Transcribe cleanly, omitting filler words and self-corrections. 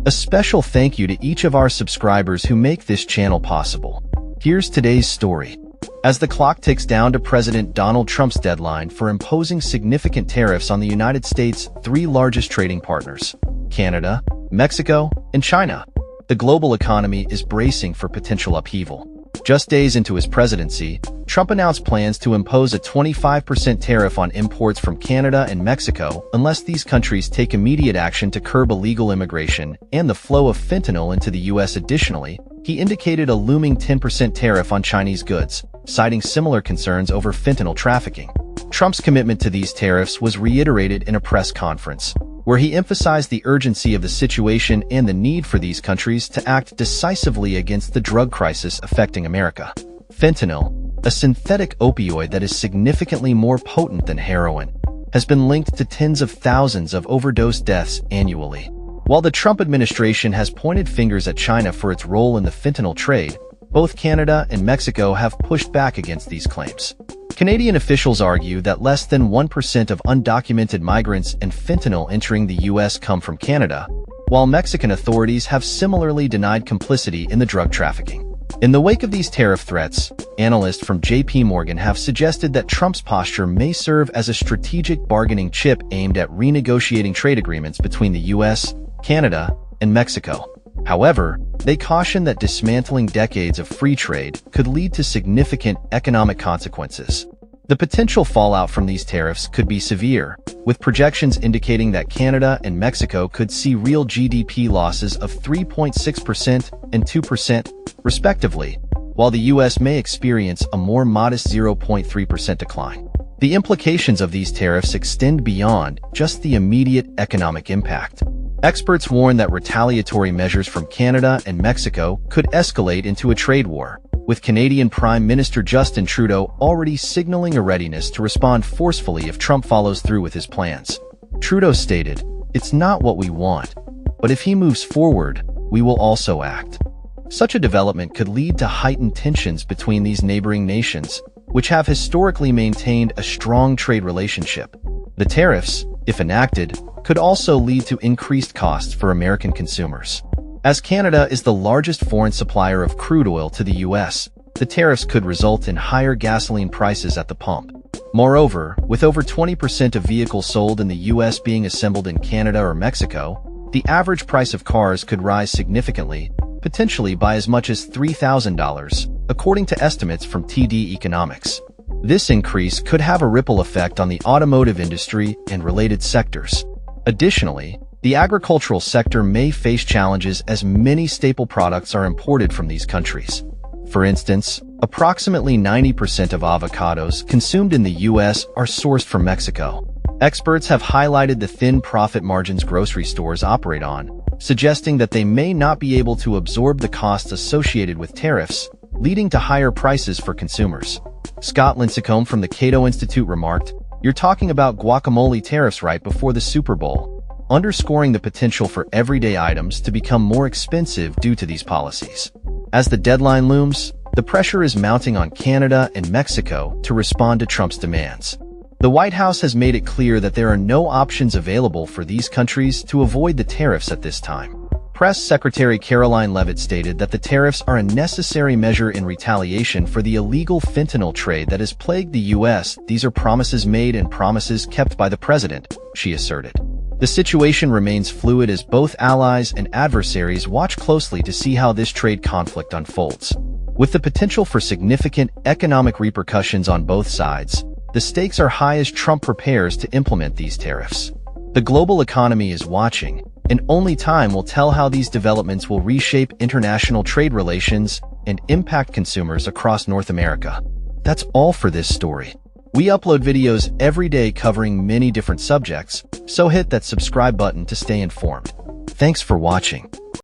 A special thank you to each of our subscribers who make this channel possible. Here's today's story. As the clock ticks down to President Donald Trump's deadline for imposing significant tariffs on the United States' three largest trading partners, Canada, Mexico, and China, the global economy is bracing for potential upheaval. Just days into his presidency, Trump announced plans to impose a 25% tariff on imports from Canada and Mexico unless these countries take immediate action to curb illegal immigration and the flow of fentanyl into the U.S. Additionally, he indicated a looming 10% tariff on Chinese goods, citing similar concerns over fentanyl trafficking. Trump's commitment to these tariffs was reiterated in a press conference, where he emphasized the urgency of the situation and the need for these countries to act decisively against the drug crisis affecting America. Fentanyl, a synthetic opioid that is significantly more potent than heroin, has been linked to tens of thousands of overdose deaths annually. While the Trump administration has pointed fingers at China for its role in the fentanyl trade, both Canada and Mexico have pushed back against these claims. Canadian officials argue that less than 1% of undocumented migrants and fentanyl entering the U.S. come from Canada, while Mexican authorities have similarly denied complicity in the drug trafficking. In the wake of these tariff threats, analysts from J.P. Morgan have suggested that Trump's posture may serve as a strategic bargaining chip aimed at renegotiating trade agreements between the U.S., Canada, and Mexico. However, they caution that dismantling decades of free trade could lead to significant economic consequences. The potential fallout from these tariffs could be severe, with projections indicating that Canada and Mexico could see real GDP losses of 3.6% and 2%, respectively, while the U.S. may experience a more modest 0.3% decline. The implications of these tariffs extend beyond just the immediate economic impact. Experts warn that retaliatory measures from Canada and Mexico could escalate into a trade war, with Canadian Prime Minister Justin Trudeau already signaling a readiness to respond forcefully if Trump follows through with his plans. Trudeau stated, "It's not what we want, but if he moves forward, we will also act." Such a development could lead to heightened tensions between these neighboring nations, which have historically maintained a strong trade relationship. The tariffs, if enacted, could also lead to increased costs for American consumers. As Canada is the largest foreign supplier of crude oil to the U.S., the tariffs could result in higher gasoline prices at the pump. Moreover, with over 20% of vehicles sold in the U.S. being assembled in Canada or Mexico, the average price of cars could rise significantly, potentially by as much as $3,000, according to estimates from TD Economics. This increase could have a ripple effect on the automotive industry and related sectors. Additionally, the agricultural sector may face challenges as many staple products are imported from these countries. For instance, approximately 90% of avocados consumed in the U.S. are sourced from Mexico. Experts have highlighted the thin profit margins grocery stores operate on, suggesting that they may not be able to absorb the costs associated with tariffs, leading to higher prices for consumers. Scott Lincecum from the Cato Institute remarked, "You're talking about guacamole tariffs right before the Super Bowl," underscoring the potential for everyday items to become more expensive due to these policies. As the deadline looms, the pressure is mounting on Canada and Mexico to respond to Trump's demands. The White House has made it clear that there are no options available for these countries to avoid the tariffs at this time. Press Secretary Caroline Leavitt stated that the tariffs are a necessary measure in retaliation for the illegal fentanyl trade that has plagued the U.S. "These are promises made and promises kept by the president," she asserted. The situation remains fluid as both allies and adversaries watch closely to see how this trade conflict unfolds. With the potential for significant economic repercussions on both sides, the stakes are high as Trump prepares to implement these tariffs. The global economy is watching, and only time will tell how these developments will reshape international trade relations and impact consumers across North America. That's all for this story. We upload videos every day covering many different subjects, so hit that subscribe button to stay informed. Thanks for watching.